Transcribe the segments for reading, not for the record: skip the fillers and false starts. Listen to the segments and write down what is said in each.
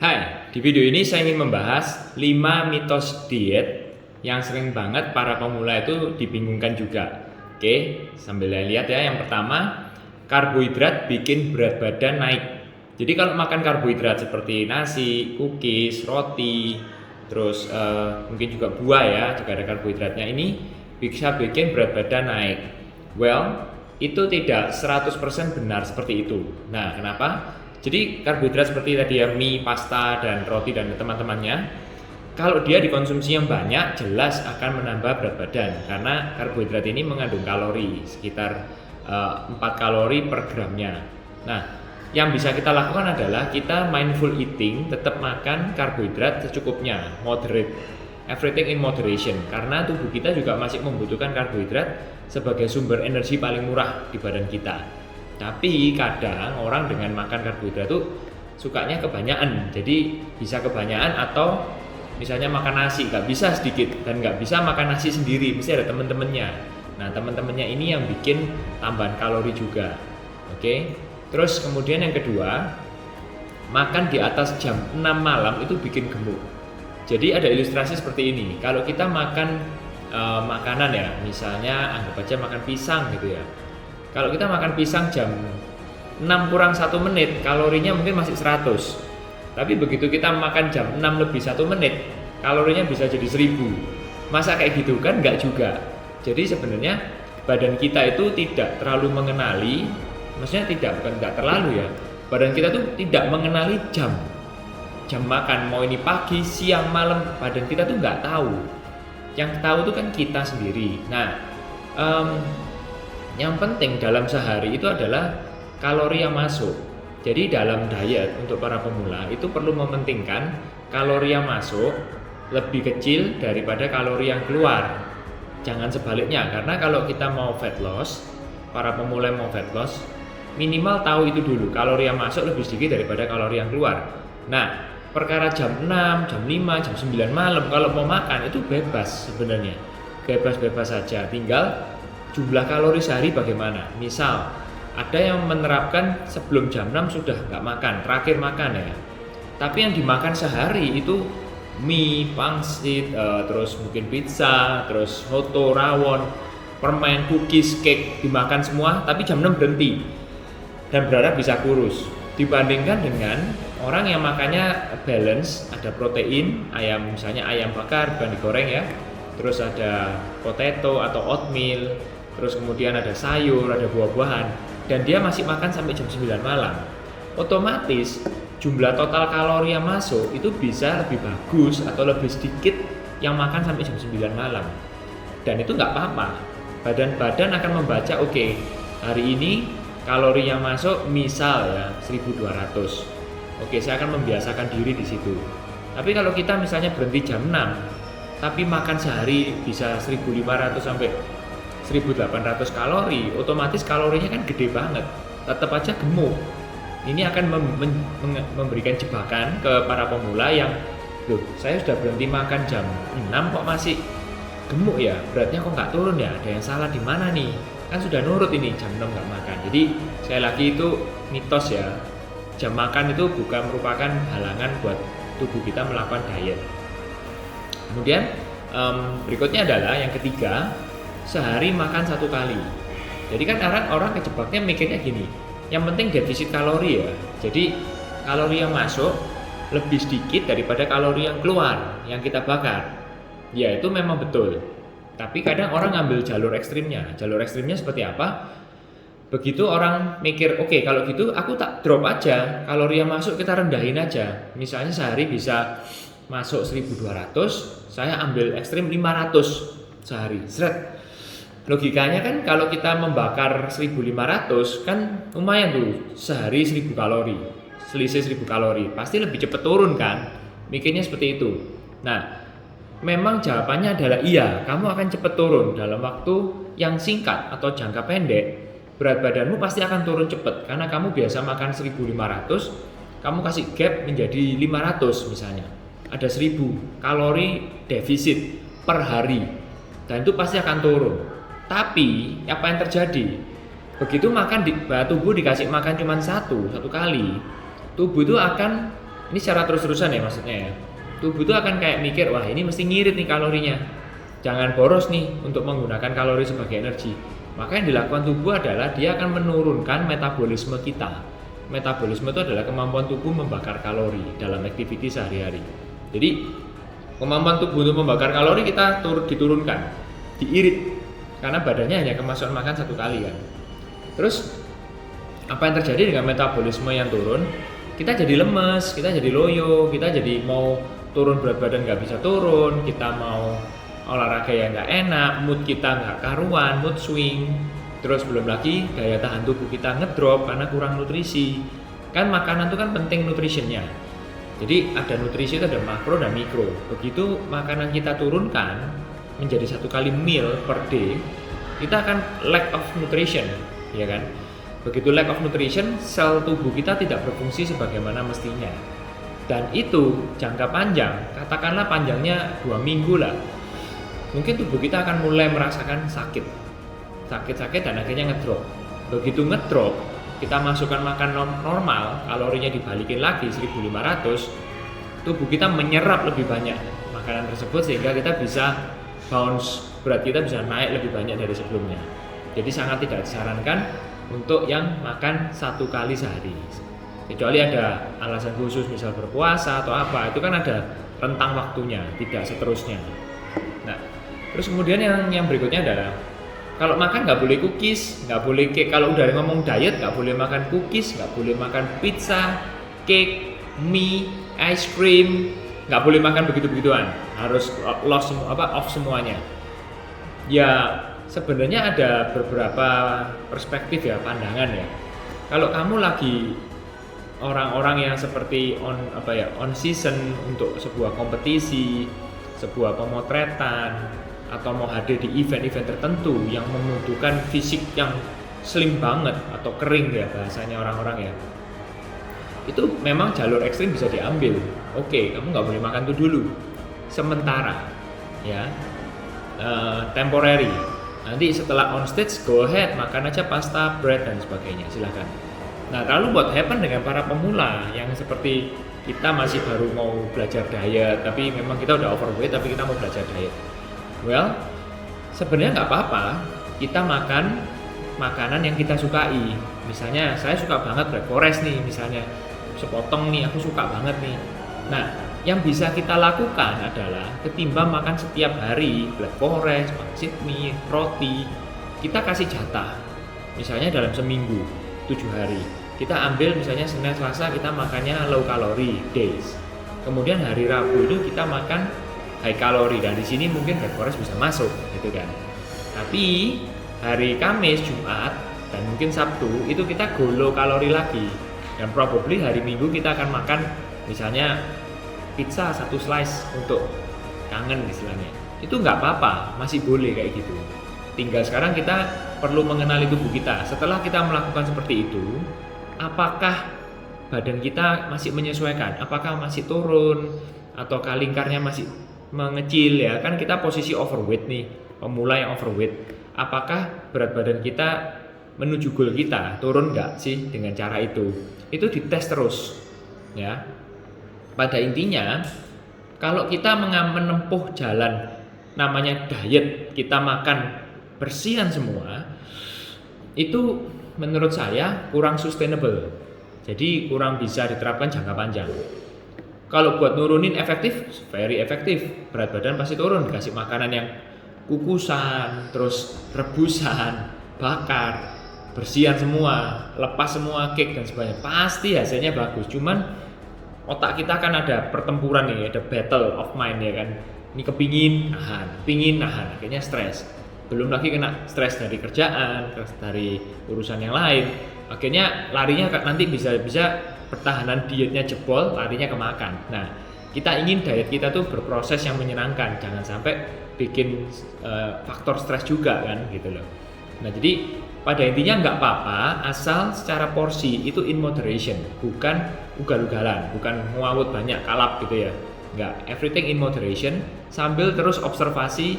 Hai, di video ini saya ingin membahas 5 mitos diet yang sering banget para pemula itu dibingungkan juga. Oke, sambil lihat ya. Yang pertama, karbohidrat bikin berat badan naik. Jadi kalau makan karbohidrat seperti nasi, cookies, roti, terus mungkin juga buah ya, jika ada karbohidratnya, ini bisa bikin berat badan naik. Well, itu tidak 100% benar seperti itu. Nah, kenapa? Jadi karbohidrat seperti tadi ya, mie, pasta, dan roti dan teman-temannya, kalau dia dikonsumsi yang banyak jelas akan menambah berat badan, karena karbohidrat ini mengandung kalori sekitar 4 kalori per gramnya. Nah, yang bisa kita lakukan adalah kita mindful eating, tetap makan karbohidrat secukupnya, moderate, everything in moderation, karena tubuh kita juga masih membutuhkan karbohidrat sebagai sumber energi paling murah di badan kita. Tapi kadang orang dengan makan karbohidrat itu sukanya kebanyakan, jadi bisa kebanyakan, atau misalnya makan nasi nggak bisa sedikit, dan nggak bisa makan nasi sendiri, mesti ada temen-temennya. Nah, temen-temennya ini yang bikin tambahan kalori juga. Oke. Terus kemudian yang kedua, makan di atas jam 6 malam itu bikin gemuk. Jadi ada ilustrasi seperti ini. Kalau kita makan makanan ya, misalnya anggap aja makan pisang gitu ya. Kalau kita makan pisang jam 6 kurang 1 menit, kalorinya mungkin masih 100. Tapi begitu kita makan jam 6 lebih 1 menit, kalorinya bisa jadi 1000. Masa kayak gitu kan? Enggak juga. Jadi sebenarnya badan kita itu tidak terlalu mengenali, maksudnya bukan enggak terlalu ya. Badan kita tuh tidak mengenali jam makan, mau ini pagi, siang, malam, badan kita tuh enggak tahu. Yang tahu tuh kan kita sendiri. Nah, yang penting dalam sehari itu adalah kalori yang masuk. Jadi dalam diet untuk para pemula itu perlu mementingkan kalori yang masuk lebih kecil daripada kalori yang keluar. Jangan sebaliknya, karena kalau kita mau fat loss, para pemula yang mau fat loss, minimal tahu itu dulu, kalori yang masuk lebih sedikit daripada kalori yang keluar. Nah, perkara jam 6, jam 5, jam 9 malam kalau mau makan itu bebas sebenarnya. Bebas-bebas saja, tinggal jumlah kalori sehari bagaimana. Misal ada yang menerapkan sebelum jam 6 sudah nggak makan, terakhir makan ya. Tapi yang dimakan sehari itu mie, pangsit, terus mungkin pizza, terus soto, rawon, permen, cookies, cake, dimakan semua, tapi jam 6 berhenti dan berharap bisa kurus. Dibandingkan dengan orang yang makannya balance, ada protein, ayam misalnya ayam bakar bukan digoreng ya, terus ada potato atau oatmeal, terus kemudian ada sayur, ada buah-buahan, dan dia masih makan sampai jam 9 malam. Otomatis jumlah total kalori yang masuk itu bisa lebih bagus atau lebih sedikit yang makan sampai jam 9 malam. Dan itu nggak apa-apa. Badan akan membaca, oke, hari ini kalori yang masuk misal ya 1200. Oke, saya akan membiasakan diri di situ. Tapi kalau kita misalnya berhenti jam 6, tapi makan sehari bisa 1500 sampai 1800 kalori, otomatis kalorinya kan gede banget, tetap aja gemuk. Ini akan memberikan jebakan ke para pemula yang, loh, saya sudah berhenti makan jam 6 kok masih gemuk ya, beratnya kok nggak turun ya, ada yang salah di mana nih, kan sudah nurut ini jam 6 nggak makan. Jadi sekali lagi itu mitos ya, jam makan itu bukan merupakan halangan buat tubuh kita melakukan diet. Kemudian berikutnya adalah yang ketiga, sehari makan 1 kali. Jadi kan orang kejebaknya mikirnya gini, yang penting defisit kalori ya. Jadi kalori yang masuk lebih sedikit daripada kalori yang keluar, yang kita bakar. Ya itu memang betul. Tapi kadang orang ngambil jalur ekstrimnya. Jalur ekstrimnya seperti apa? Begitu orang mikir, oke, kalau gitu aku tak drop aja, kalori yang masuk kita rendahin aja. Misalnya sehari bisa masuk 1200, saya ambil ekstrim 500 sehari. Seret. Logikanya kan kalau kita membakar 1500 kan lumayan tuh, sehari 1000 kalori, selisih 1000 kalori, pasti lebih cepat turun kan, mikirnya seperti itu. Nah, memang jawabannya adalah iya, kamu akan cepat turun dalam waktu yang singkat atau jangka pendek. Berat badanmu pasti akan turun cepat, karena kamu biasa makan 1500, kamu kasih gap menjadi 500 misalnya, ada 1000 kalori defisit per hari, dan itu pasti akan turun. Tapi apa yang terjadi? Begitu makan tubuh dikasih makan cuma satu kali, tubuh itu akan Ini secara terus-terusan ya maksudnya ya. Tubuh tuh akan kayak mikir, wah ini mesti ngirit nih kalorinya. Jangan boros nih untuk menggunakan kalori sebagai energi. Maka yang dilakukan tubuh adalah dia akan menurunkan metabolisme kita. Metabolisme itu adalah kemampuan tubuh membakar kalori dalam aktivitas sehari-hari. Jadi kemampuan tubuh untuk membakar kalori kita diturunkan, diirit, karena badannya hanya kemasukan makan satu kali kan. Terus apa yang terjadi dengan metabolisme yang turun? Kita jadi lemes, kita jadi loyo, kita jadi mau turun berat badan nggak bisa turun, kita mau olahraga yang nggak enak, mood kita nggak karuan, mood swing. Terus belum lagi daya tahan tubuh kita ngedrop karena kurang nutrisi. Kan makanan itu kan penting nutritionnya. Jadi ada nutrisi itu ada makro dan mikro. Begitu makanan kita turunkan menjadi satu kali meal per day, kita akan lack of nutrition, ya kan? Begitu lack of nutrition, sel tubuh kita tidak berfungsi sebagaimana mestinya. Dan itu jangka panjang, katakanlah panjangnya 2 minggu lah, mungkin tubuh kita akan mulai merasakan sakit dan akhirnya ngedrop. Begitu ngedrop, kita masukkan makan normal, kalorinya dibalikin lagi 1500, tubuh kita menyerap lebih banyak makanan tersebut sehingga kita bisa bounce, berat kita bisa naik lebih banyak dari sebelumnya. Jadi sangat tidak disarankan untuk yang makan 1 kali sehari. Kecuali ada alasan khusus, misal berpuasa atau apa, itu kan ada rentang waktunya, tidak seterusnya. Nah, terus kemudian yang berikutnya adalah kalau makan nggak boleh cookies, nggak boleh cake. Kalau udah ngomong diet, nggak boleh makan cookies, nggak boleh makan pizza, cake, mie, ice cream, nggak boleh makan begitu-begituan. Harus off semuanya. Ya sebenarnya ada beberapa perspektif ya, pandangan ya. Kalau kamu lagi orang-orang yang seperti on season untuk sebuah kompetisi, sebuah pemotretan, atau mau hadir di event-event tertentu yang membutuhkan fisik yang slim banget atau kering ya bahasanya orang-orang ya, itu memang jalur ekstrim bisa diambil. Oke, kamu nggak boleh makan itu dulu sementara ya, temporary. Nanti setelah on stage go ahead makan aja pasta, bread dan sebagainya, silakan. Nah, lalu what happen dengan para pemula yang seperti kita masih baru mau belajar diet, tapi memang kita udah overweight tapi kita mau belajar diet. Well, sebenarnya nggak apa-apa kita makan makanan yang kita sukai. Misalnya saya suka banget black forest nih, misalnya sepotong nih, aku suka banget nih. Nah, yang bisa kita lakukan adalah ketimbang makan setiap hari black forest, pangsit mie, roti, kita kasih jatah. Misalnya dalam seminggu 7 hari. Kita ambil misalnya Senin Selasa kita makannya low calorie days. Kemudian hari Rabu itu kita makan high calorie, dan di sini mungkin black forest bisa masuk gitu kan. Tapi hari Kamis, Jumat dan mungkin Sabtu itu kita go low calorie lagi. Dan probably hari Minggu kita akan makan misalnya pizza 1 slice untuk kangen istilahnya. Itu nggak apa-apa, masih boleh kayak gitu. Tinggal sekarang kita perlu mengenali tubuh kita. Setelah kita melakukan seperti itu, apakah badan kita masih menyesuaikan? Apakah masih turun? Ataukah lingkarnya masih mengecil ya? Kan kita posisi overweight nih, pemula yang overweight. Apakah berat badan kita menuju goal kita turun nggak sih dengan cara itu? Itu dites terus ya. Pada intinya, kalau kita menempuh jalan namanya diet, kita makan bersihan semua, itu menurut saya kurang sustainable. Jadi kurang bisa diterapkan jangka panjang. Kalau buat nurunin efektif, very efektif. Berat badan pasti turun, dikasih makanan yang kukusan, terus rebusan, bakar, bersihan semua, lepas semua cake dan sebagainya. Pasti hasilnya bagus. Cuman otak kita kan ada pertempuran nih, ada battle of mind ya kan. Ini kepingin nahan, akhirnya stres. Belum lagi kena stres dari kerjaan, stres dari urusan yang lain. Akhirnya larinya nanti bisa pertahanan dietnya jebol, larinya ke makan. Nah, kita ingin diet kita tuh berproses yang menyenangkan, jangan sampai bikin faktor stres juga kan gitu loh. Nah, jadi pada intinya nggak apa-apa asal secara porsi itu in moderation, bukan ugal-ugalan, bukan ngawut banyak kalap gitu ya. Nggak, everything in moderation, sambil terus observasi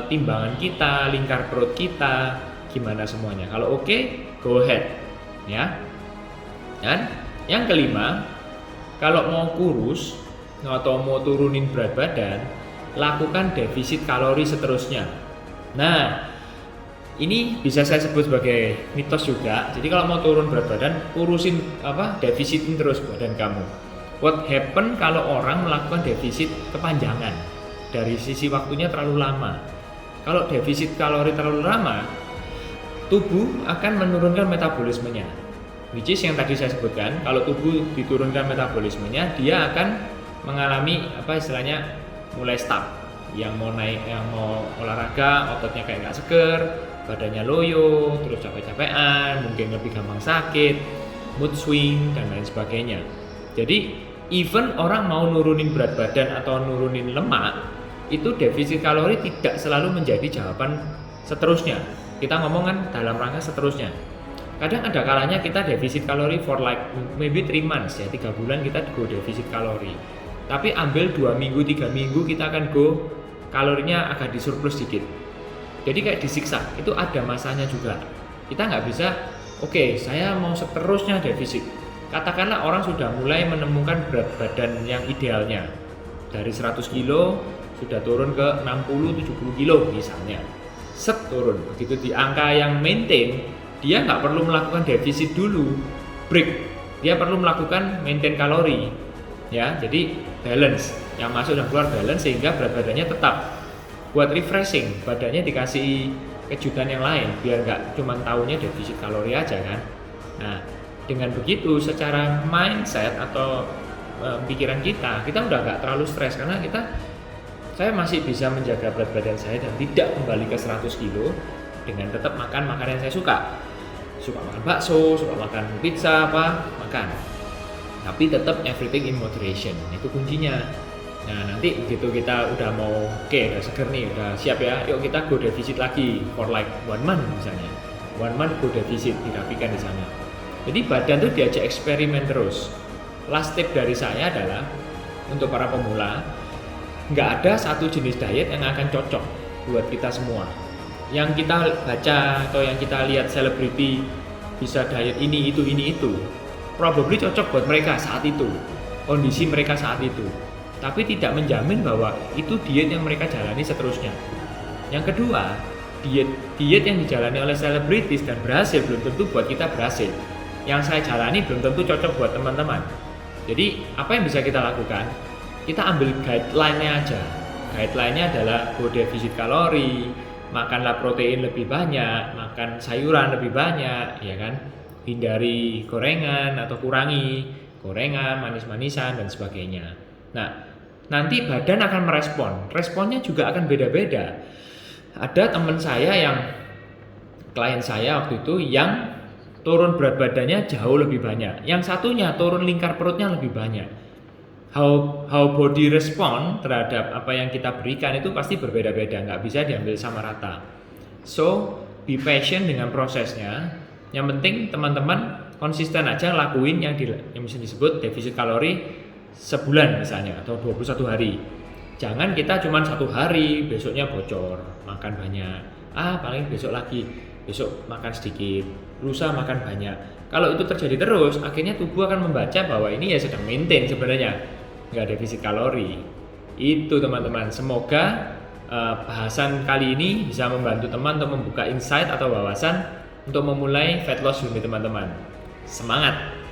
timbangan kita, lingkar perut kita, gimana semuanya. Kalau oke, go ahead ya. Dan yang kelima, Kalau mau kurus atau mau turunin berat badan, lakukan defisit kalori seterusnya. Nah, ini bisa saya sebut sebagai mitos juga. Jadi kalau mau turun berat badan, kurusin defisitin terus badan kamu. What happen kalau orang melakukan defisit kepanjangan? Dari sisi waktunya terlalu lama. Kalau defisit kalori terlalu lama, tubuh akan menurunkan metabolismenya. Which is yang tadi saya sebutkan, kalau tubuh diturunkan metabolismenya, dia akan mengalami istilahnya mulai stuck. Yang mau naik, yang mau olahraga, ototnya kayak nggak seger, badannya loyo, terus capek-capekan, mungkin lebih gampang sakit, mood swing dan lain sebagainya. Jadi even orang mau nurunin berat badan atau nurunin lemak, itu defisit kalori tidak selalu menjadi jawaban seterusnya. Kita ngomongkan dalam rangka seterusnya. Kadang ada kalanya kita defisit kalori for like maybe 3 months ya, 3 bulan kita go defisit kalori. Tapi ambil 2 minggu, 3 minggu kita akan go kalorinya agak disurplus sedikit. Jadi kayak disiksa, itu ada masanya juga. Kita nggak bisa, oke, saya mau seterusnya defisit. Katakanlah orang sudah mulai menemukan berat badan yang idealnya. Dari 100 kilo sudah turun ke 60-70 kilo misalnya. Set turun, begitu di angka yang maintain, dia nggak perlu melakukan defisit dulu, break. Dia perlu melakukan maintain kalori. Ya, jadi balance, yang masuk dan keluar balance sehingga berat badannya tetap. Buat refreshing, badannya dikasih kejutan yang lain biar nggak cuma taunya defisit kalori aja kan. Nah, dengan begitu secara mindset atau pikiran kita udah nggak terlalu stres karena saya masih bisa menjaga berat badan saya dan tidak kembali ke 100 kilo dengan tetap makan makanan yang saya suka makan bakso, suka makan pizza, makan, tapi tetap everything in moderation, itu kuncinya. Nah, nanti begitu kita udah mau udah seger nih, udah siap ya, yuk kita go defisit lagi for like 1 month misalnya, 1 month go defisit, dirapikan di sana. Jadi badan tuh diajak eksperimen terus. Last tip dari saya adalah untuk para pemula, nggak ada satu jenis diet yang akan cocok buat kita semua. Yang kita baca atau yang kita lihat selebriti bisa diet ini itu, probably cocok buat mereka saat itu, kondisi mereka saat itu. Tapi tidak menjamin bahwa itu diet yang mereka jalani seterusnya. Yang kedua, diet yang dijalani oleh selebritis dan berhasil belum tentu buat kita berhasil. Yang saya jalani belum tentu cocok buat teman-teman. Jadi apa yang bisa kita lakukan? Kita ambil guideline-nya aja. Guideline-nya adalah go defisit kalori, makanlah protein lebih banyak, makan sayuran lebih banyak, ya kan? Hindari gorengan atau kurangi gorengan, manis-manisan dan sebagainya. Nah, nanti badan akan merespon. Responnya juga akan beda-beda. Ada teman saya klien saya waktu itu yang turun berat badannya jauh lebih banyak. Yang satunya turun lingkar perutnya lebih banyak. How body respond terhadap apa yang kita berikan itu pasti berbeda-beda, nggak bisa diambil sama rata. So, be patient dengan prosesnya. Yang penting teman-teman konsisten aja lakuin yang bisa disebut defisit kalori sebulan misalnya atau 21 hari. Jangan kita cuma 1 hari, besoknya bocor, makan banyak. Paling besok lagi, besok makan sedikit, lusa makan banyak. Kalau itu terjadi terus, akhirnya tubuh akan membaca bahwa ini ya sedang maintain sebenarnya, nggak defisit kalori. Itu teman-teman, semoga bahasan kali ini bisa membantu teman untuk membuka insight atau wawasan untuk memulai fat loss journey teman-teman. Semangat!